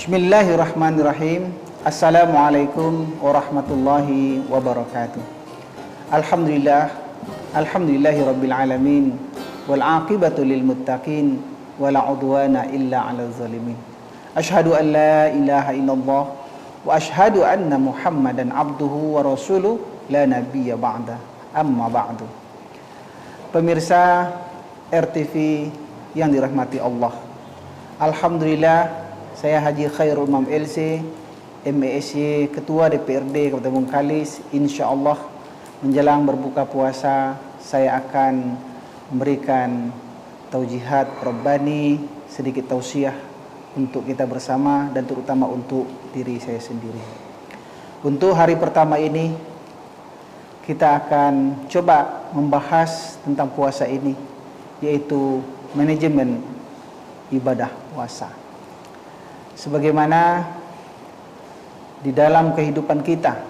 Bismillahirrahmanirrahim. Assalamualaikum warahmatullahi wabarakatuh. Alhamdulillah, alhamdulillahi rabbil alamin, wal aqibatu lil muttaqin, wala udwana illa 'alal zalimin. Asyhadu an la ilaha illallah wa asyhadu anna Muhammadan abduhu wa rasuluh la nabiyya ba'da. Amma ba'du. Pemirsa RTV yang dirahmati Allah, alhamdulillah, saya Haji Khairul Umam LC, MESY, Ketua DPRD Kabupaten Bengkalis. Insya Allah menjelang berbuka puasa saya akan memberikan taujihat Rabbani, sedikit tausiah untuk kita bersama dan terutama untuk diri saya sendiri. Untuk hari pertama ini kita akan coba membahas tentang puasa ini, yaitu manajemen ibadah puasa. Sebagaimana di dalam kehidupan kita,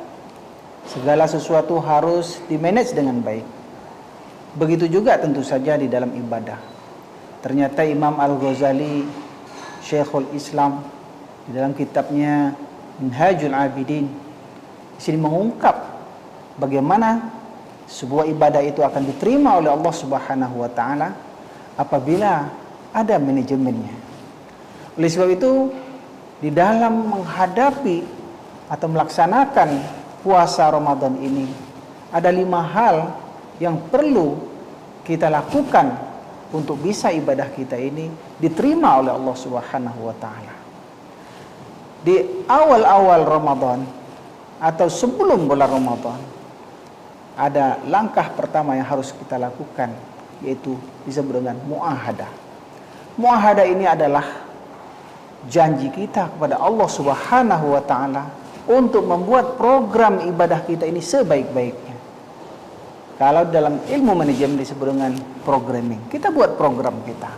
segala sesuatu harus dimanage dengan baik. Begitu juga tentu saja di dalam ibadah. Ternyata Imam Al-Ghazali, Syekhul Islam, di dalam kitabnya Minhajul Abidin, di sini mengungkap bagaimana sebuah ibadah itu akan diterima oleh Allah Subhanahu wa taala apabila ada manajemennya. Oleh sebab itu, di dalam menghadapi atau melaksanakan puasa Ramadan ini, ada 5 hal yang perlu kita lakukan untuk bisa ibadah kita ini diterima oleh Allah Subhanahu wa taala. Di awal-awal Ramadan atau sebelum bulan Ramadan, ada langkah pertama yang harus kita lakukan, yaitu disebut dengan muahadah. Muahadah ini adalah janji kita kepada Allah Subhanahu wa taala untuk membuat program ibadah kita ini sebaik-baiknya. Kalau dalam ilmu manajemen disebut dengan programming, kita buat program kita.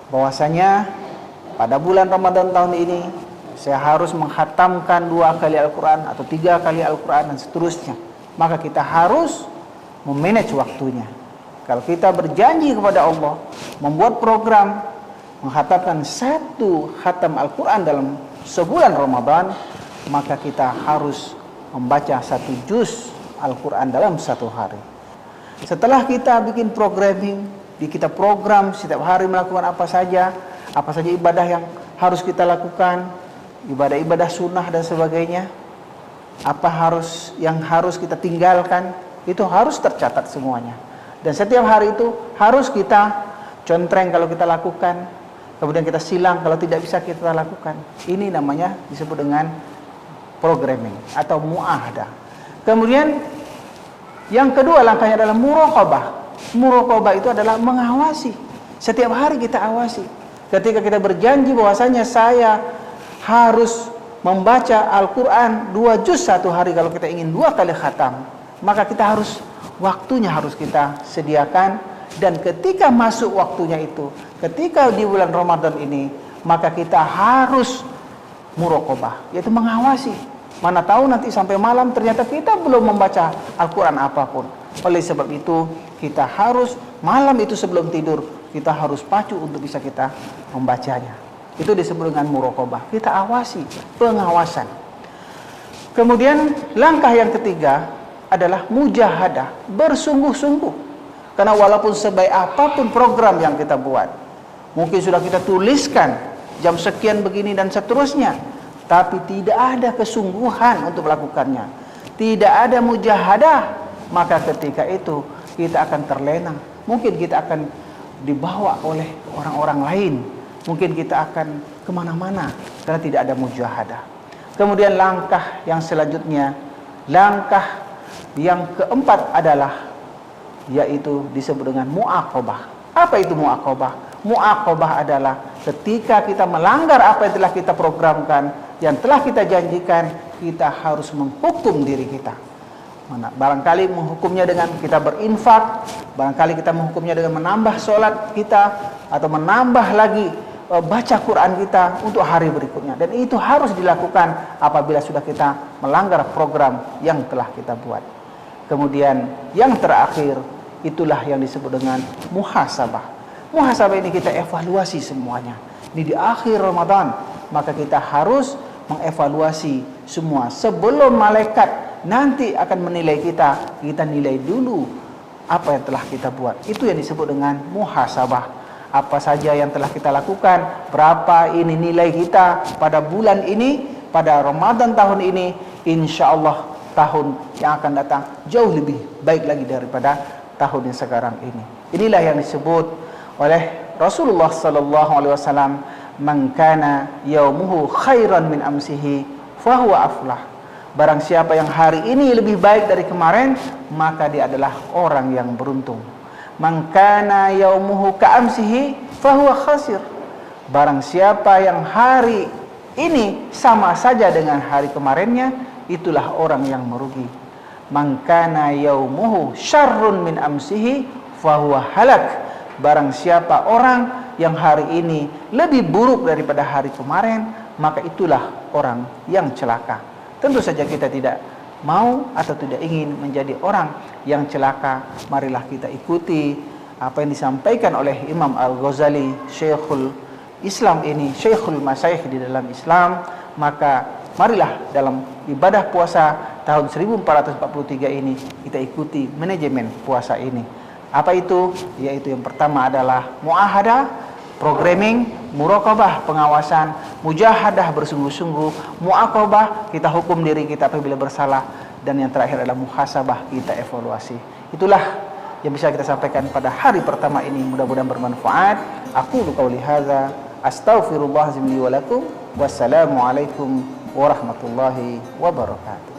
Bahwasanya pada bulan Ramadan tahun ini saya harus menghatamkan 2 kali Al-Quran atau 3 kali Al-Quran dan seterusnya. Maka kita harus memanage waktunya. Kalau kita berjanji kepada Allah membuat program menghatamkan 1 khatam Al-Quran dalam sebulan Ramadan, maka kita harus membaca 1 juz Al-Quran dalam 1 hari. Setelah kita bikin programming, kita program setiap hari melakukan apa saja ibadah yang harus kita lakukan, ibadah-ibadah sunnah dan sebagainya, yang harus kita tinggalkan, itu harus tercatat semuanya. Dan setiap hari itu harus kita contreng kalau kita lakukan, kemudian kita silang kalau tidak bisa kita lakukan. Ini namanya disebut dengan programming atau muahadah. Kemudian yang kedua langkahnya adalah muraqabah. Muraqabah itu adalah mengawasi. Setiap hari kita awasi. Ketika kita berjanji bahwasanya saya harus membaca Al-Quran 2 juz 1 hari, kalau kita ingin 2 kali khatam, maka kita harus, waktunya harus kita sediakan. Dan ketika masuk waktunya itu, ketika di bulan Ramadan ini, maka kita harus muraqabah, yaitu mengawasi. Mana tahu nanti sampai malam ternyata kita belum membaca Al-Quran apapun. Oleh sebab itu, kita harus malam itu sebelum tidur, kita harus pacu untuk bisa kita membacanya. Itu disebut dengan muraqabah. Kita awasi, pengawasan. Kemudian langkah yang ketiga adalah mujahadah, bersungguh-sungguh. Karena walaupun sebaik apapun program yang kita buat, mungkin sudah kita tuliskan jam sekian begini dan seterusnya, tapi tidak ada kesungguhan untuk melakukannya, tidak ada mujahadah, maka ketika itu kita akan terlena. Mungkin kita akan dibawa oleh orang-orang lain, mungkin kita akan kemana-mana karena tidak ada mujahadah. Kemudian langkah yang selanjutnya, langkah yang keempat adalah yaitu disebut dengan muaqabah. Apa itu muaqabah? Muaqabah adalah ketika kita melanggar apa yang telah kita programkan, yang telah kita janjikan, kita harus menghukum diri kita. Barangkali menghukumnya dengan kita berinfak, barangkali kita menghukumnya dengan menambah sholat kita, atau menambah lagi baca Quran kita untuk hari berikutnya. Dan itu harus dilakukan apabila sudah kita melanggar program yang telah kita buat. Kemudian yang terakhir, itulah yang disebut dengan muhasabah. Muhasabah ini kita evaluasi semuanya. Ini di akhir Ramadan, maka kita harus mengevaluasi semua. Sebelum malaikat nanti akan menilai kita, kita nilai dulu apa yang telah kita buat. Itu yang disebut dengan muhasabah. Apa saja yang telah kita lakukan, berapa ini nilai kita pada bulan ini, pada Ramadan tahun ini, insya Allah tahun yang akan datang jauh lebih baik lagi daripada tahun yang sekarang ini. Inilah yang disebut oleh Rasulullah sallallahu alaihi wasallam, "Man kana yaumuhu khairan min amsihi fahuwa aflah." Barang siapa yang hari ini lebih baik dari kemarin, maka dia adalah orang yang beruntung. "Man kana yaumuhu ka amsihi fahuwa khasir." Barang siapa yang hari ini sama saja dengan hari kemarinnya, itulah orang yang merugi. "Man kana yaumuhu syarrun min amsihi fahuwa halak." Barang siapa orang yang hari ini lebih buruk daripada hari kemarin, maka itulah orang yang celaka. Tentu saja kita tidak mau atau tidak ingin menjadi orang yang celaka. Marilah kita ikuti apa yang disampaikan oleh Imam Al-Ghazali, Syekhul Islam ini, Syekhul Masyayikh di dalam Islam. Maka marilah dalam ibadah puasa tahun 1443 ini kita ikuti manajemen puasa ini. Apa itu? Yaitu yang pertama adalah muahadah, programming, muraqabah, pengawasan, mujahadah, bersungguh-sungguh, muaqabah, kita hukum diri kita apabila bersalah, dan yang terakhir adalah muhasabah, kita evaluasi. Itulah yang bisa kita sampaikan pada hari pertama ini, mudah-mudahan bermanfaat. Aku qauli hadza, astaghfirullah li wa lakum, wassalamu alaikum warahmatullahi wabarakatuh.